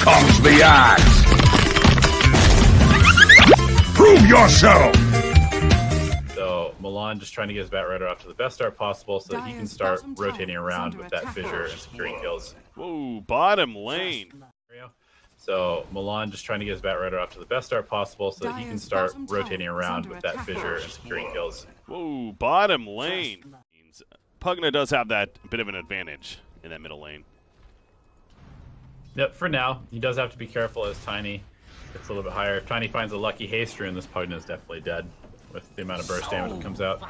comes the axe. Prove yourself. So Milan just trying to get his Bat Rider off to the best start possible so that he can start rotating around with that fissure and securing kills. Whoa, bottom lane. So Milan just trying to get his Bat Rider off to the best start possible so that he can start rotating around with that fissure and securing kills. Whoa, bottom lane. Pugna does have that bit of an advantage in that middle lane. Yep, for now. He does have to be careful as Tiny gets a little bit higher. If Tiny finds a lucky haste rune, this Pugna is definitely dead with the amount of burst damage that comes out.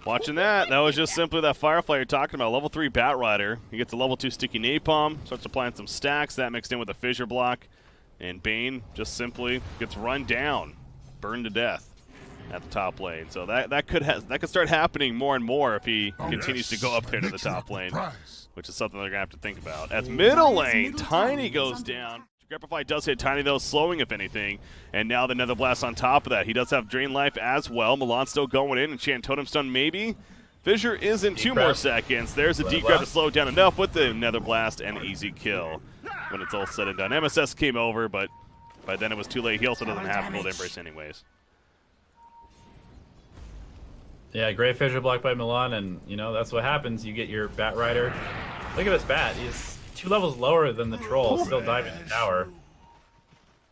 Watching that, that was just simply that Firefly you're talking about. Level 3 Bat Rider. He gets a level 2 Sticky Napalm, starts applying some stacks, that mixed in with a Fissure Block, and Bane just simply gets run down, burned to death at the top lane. So that could start happening more and more if he continues to go up there to the top lane, which is something they're going to have to think about. As middle lane, Tiny goes down. Grapify does hit Tiny, though, slowing, if anything. And now the Nether Blast on top of that. He does have Drain Life as well. Milan's still going in. Enchant Totem Stun, maybe. Fissure is in 2 more seconds. There's a deep grab to slow down enough with the Nether Blast and easy kill when it's all said and done. MSS came over, but by then it was too late. He also doesn't have Cold Embrace anyways. Yeah, great Fissure Block by Milan, and, you know, that's what happens. You get your Bat Rider. Look at this Bat. He's 2 levels lower than the Troll, still diving the tower.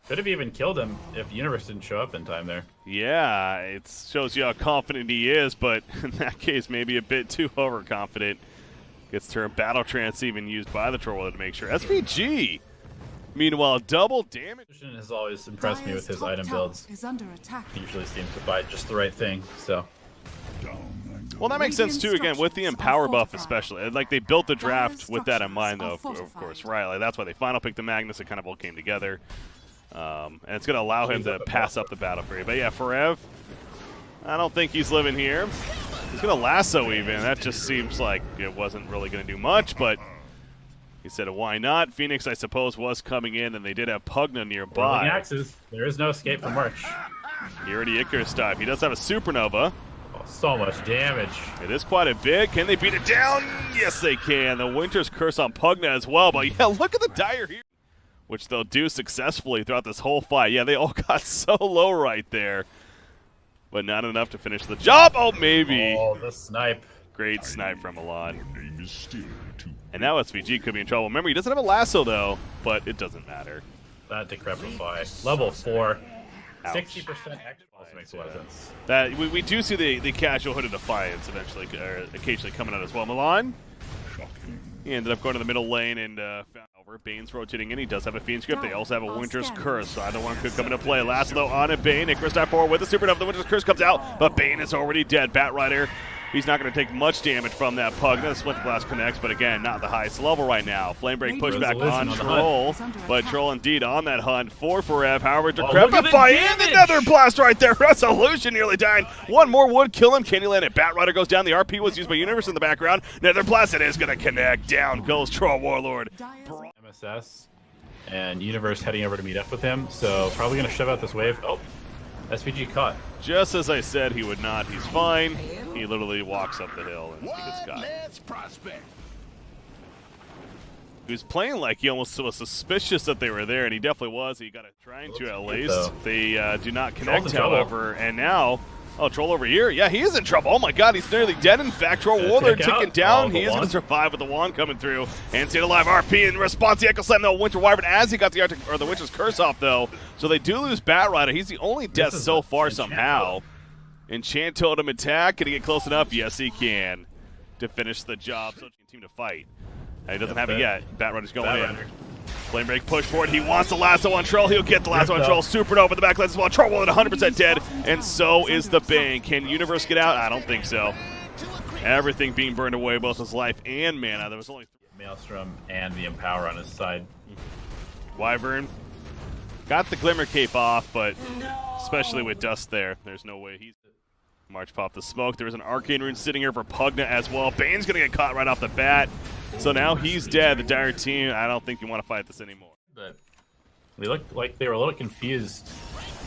Could have even killed him if Universe didn't show up in time there. Yeah, it shows you how confident he is, but in that case, maybe a bit too overconfident. Gets turned Battle Trance even used by the Troll to make sure. SVG, meanwhile, double damage. Has always impressed me with his item builds. He usually seems to buy just the right thing, so. Well, that makes sense, too, again, with the Empower buff especially. Like, they built the draft with that in mind, though, of course, right? Like, that's why they final picked the Magnus. It kind of all came together. And it's going to allow him to pass up the battle period. But, yeah, Forev, I don't think he's living here. He's going to lasso even. That just seems like it wasn't really going to do much, but he said, why not? Phoenix, I suppose, was coming in, and they did have Pugna nearby. Axes. There is no escape from March. He already Icarus dive. He does have a Supernova. So much damage. It is quite a bit. Can they beat it down? Yes, they can. The Winter's Curse on Pugna as well. But, yeah, look at the Dire here, which they'll do successfully throughout this whole fight. Yeah, they all got so low right there, but not enough to finish the job. Oh, maybe. Oh, the snipe. Great snipe from Milan. And now SVG could be in trouble. Remember, he doesn't have a lasso, though, but it doesn't matter. That Decrepify. Level 4. 60% extra also makes a lot of sense. That we do see the casual Hooded Defiance eventually, or occasionally coming out as well. Milan, he ended up going to the middle lane and found over. Bane's rotating in. He does have a Fiend's Grip. They also have a Winter's Curse, so either one could come into play. Last though on it, Bane. Icarus dive forward with the Supernova. The Winter's Curse comes out, but Bane is already dead. Bat Rider, he's not going to take much damage from that Pug. Then Splinter Blast connects, but again, not the highest level right now. Flame Break pushback on Troll, but Troll indeed on that hunt for Forev. However, Decrepify in the Nether Blast right there. Resolution nearly dying. One more would kill him. Can he land it? Bat Rider goes down. The RP was used by Universe in the background. Nether Blast, it is going to connect. Down goes Troll Warlord. MSS and Universe heading over to meet up with him, so probably going to shove out this wave. Oh, SVG caught. Just as I said he would not. He's fine. He literally walks up the hill and he gets caught. He was playing like he almost was suspicious that they were there, and he definitely was. He got it trying to at least. They do not connect, however, and now, oh, Troll over here. Yeah, he is in trouble. Oh my god, he's nearly dead. In fact, Troll Warlord taken down. He is going to survive with the wand coming through. And stayed alive. RP in response. The Echo Slam, though. Winter Wyvern as he got the Winter's Curse off, though. So they do lose Bat Rider. He's the only death so far somehow. Enchant Totem attack. Can he get close enough? Yes, he can. To finish the job. So he can continue to fight. He doesn't have it yet. Bat Rider's going in. Flame Break push forward. He wants the lasso on Troll. He'll get the lasso on Troll. Supernova the back lane as well. Troll Warlord 100% dead, and so is the Bane. Can Universe get out? I don't think so. Everything being burned away, both his life and mana. There was only Maelstrom and the Empower on his side. Wyvern got the Glimmer Cape off, but especially with Dust there, there's no way he's... March popped the smoke. There's an Arcane Rune sitting here for Pugna as well. Bane's going to get caught right off the bat. So now he's dead. The Dire team, I don't think you want to fight this anymore. But they looked like they were a little confused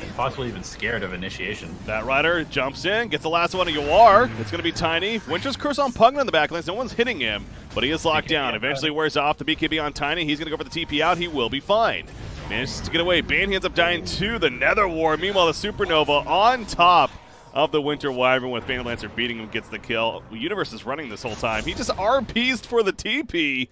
and possibly even scared of initiation. Bat Rider jumps in, gets the last one of Yawar. It's going to be Tiny. Winter's Curse on Pugna in the back lanes. No one's hitting him. but he is locked down. Eventually wears off the BKB on Tiny. He's going to go for the TP out. He will be fine. Manages to get away. Bane ends up dying to the Nether War. Meanwhile, the Supernova on top of the Winter Wyvern with Phantom Lancer beating him, gets the kill. Universe is running this whole time. He just RP'd for the TP.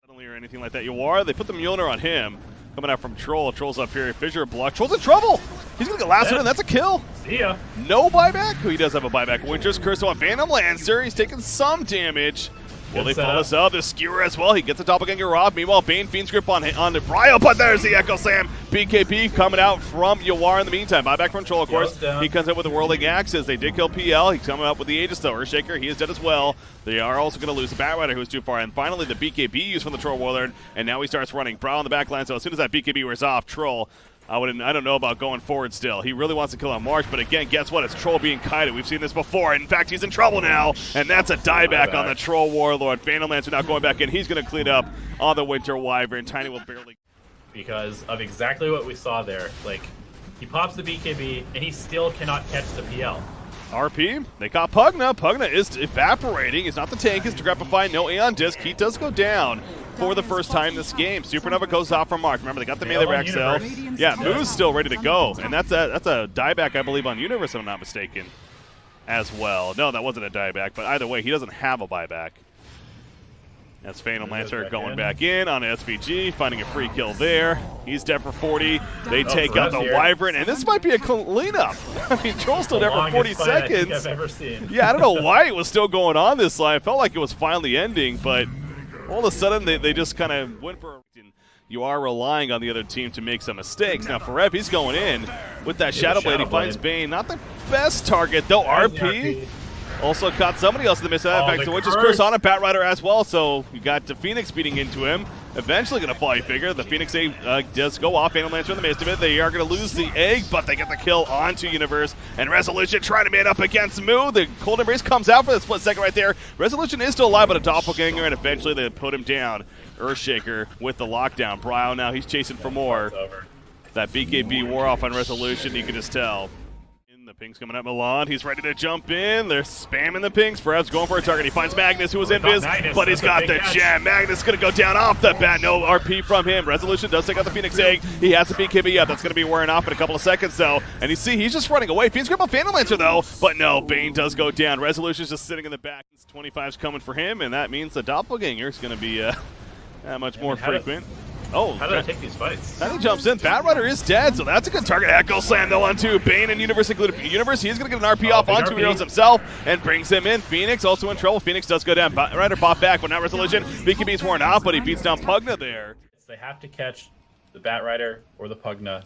Or anything like that. They put the Mjolnir on him. Coming out from Troll. Troll's up here. Fissure block. Troll's in trouble. He's going to get lasted, and that's a kill. See ya. No buyback. He does have a buyback. Winter's Curse on Phantom Lancer. He's taking some damage. Will they follow this up? The Skewer as well. He gets the Doppelganger off. Meanwhile, Bane Fiend's Grip on the Bryo, but there's the Echo Slam. BKB coming out from Yawar in the meantime. Buyback from Troll, of course. He comes up with the Whirling Axes. They did kill PL. He's coming up with the Aegis, though. Earthshaker, he is dead as well. They are also going to lose the Batrider, who's too far. And finally, the BKB used from the Troll Warlord. And now he starts running. Brow on the back line, so as soon as that BKB wears off, Troll, I don't know about going forward still. He really wants to kill on March, but again, guess what? It's Troll being kited. We've seen this before. In fact, he's in trouble now, and that's a dieback on the Troll Warlord. Phantom Lancer now going back in. He's going to clean up on the Winter Wyvern. Tiny will barely... Because of exactly what we saw there. Like, he pops the BKB, and he still cannot catch the PL. RP, they caught Pugna. Pugna is evaporating. He's not the tank. It's Decrepify. No Aeon Disc. He does go down for the first time this game. Supernova goes off from Mark. Remember, they got the melee rack cell. Yeah, Moo's still ready to go. And that's a dieback, I believe, on Universe, if I'm not mistaken, as well. No, that wasn't a dieback, but either way, he doesn't have a buyback. That's Phantom Lancer going back in on SVG, finding a free kill there. He's dead for 40. They take out the Wyvern, and this might be a cleanup. I mean, Troll's still dead for 40 seconds. I've ever seen. Yeah, I don't know why it was still going on this line. It felt like it was finally ending, but all of a sudden they just kind of went for a... You are relying on the other team to make some mistakes. Now, Forev, he's going in with that Shadow Blade. He finds Bane. Not the best target, though. RP. Also caught somebody else in the miss. In fact, so Witch's Curse on a Batrider as well, so you got the Phoenix beating into him. Eventually going to fall, you figure. The Phoenix egg does go off. Phantom Lancer in the midst of it. They are going to lose the egg, but they get the kill onto Universe. And Resolution trying to man up against Moo. The Cold Embrace comes out for the split second right there. Resolution is still alive, but a Doppelganger, and eventually they put him down. Earthshaker with the lockdown. Bryo now, he's chasing for more. That BKB wore off on Resolution, you can just tell. The ping's coming at Milan. He's ready to jump in. They're spamming the pings. Perhaps going for a target. He finds Magnus, who was invis, but he's got the gem. Magnus is going to go down off the bat. No RP from him. Resolution does take out the Phoenix Egg. He has the BKB up. That's going to be wearing off in a couple of seconds, though. And you see, he's just running away. Phoenix grab a Phantom Lancer, though. But no, Bane does go down. Resolution's just sitting in the back. 25's coming for him, and that means the Doppelganger is going to be that much more frequent. Oh, how did I take these fights? Then he jumps in. Batrider is dead, so that's a good target. Echo Slam, though, on two. Bane and Universe included. Universe, he's going to get an RP off on two heroes himself and brings him in. Phoenix also in trouble. Phoenix does go down. Batrider pop back, but not Resolution. BKB's worn off, but he beats down Pugna there. They have to catch the Batrider or the Pugna.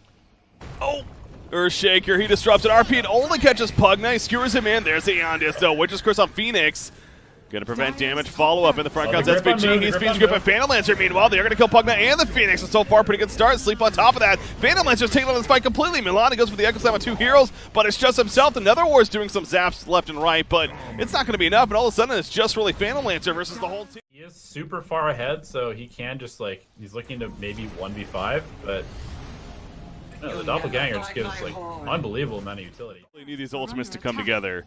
Oh! Earthshaker, he disrupts an RP and only catches Pugna. He skewers him in. There's the Aeon Disc, though. Witch's Curse on Phoenix. Going to prevent damage. Follow-up in the front comes SVG. He's Phoenix Grip and Phantom Lancer. Meanwhile, they're going to kill Pugna and the Phoenix. And so far, pretty good start. Sleep on top of that. Phantom Lancer's taking on this fight completely. Milani goes for the Echo Slam with two heroes, but it's just himself. The Nether War's doing some zaps left and right, but it's not going to be enough. And all of a sudden, it's just really Phantom Lancer versus the whole team. He is super far ahead, so he can just, like, he's looking to maybe 1v5, but the Doppelganger just gives, like, unbelievable amount of utility. We need these ultimates to come together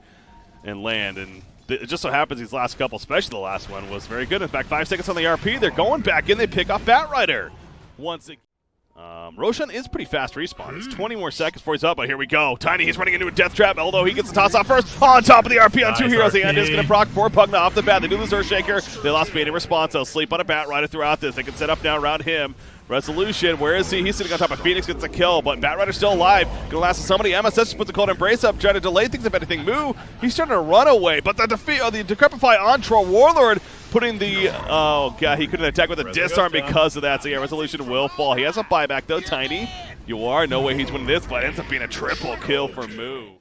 and land, and it just so happens these last couple, especially the last one, was very good. In fact, 5 seconds on the RP. They're going back in. They pick off Batrider. Once again, Roshan is pretty fast respawn. It's 20 more seconds before he's up, but here we go. Tiny, he's running into a death trap, although he gets the toss off first. On top of the RP on two heroes. The end is going to proc 4 Pugna off the bat. They do lose Earthshaker. They lost Bane in response, so sleep on a Batrider throughout this. They can set up now around him. Resolution, where is he? He's sitting on top of Phoenix, gets a kill, but Batrider's still alive. Gonna last somebody. MSS puts the Cold Embrace up, trying to delay things if anything. Moo, he's trying to run away, but the Decrepify on Troll Warlord, putting the, oh god, he couldn't attack with a disarm because of that, so yeah, Resolution will fall. He has a buyback though, Tiny. You are, no way he's winning this, but it ends up being a triple kill for Moo.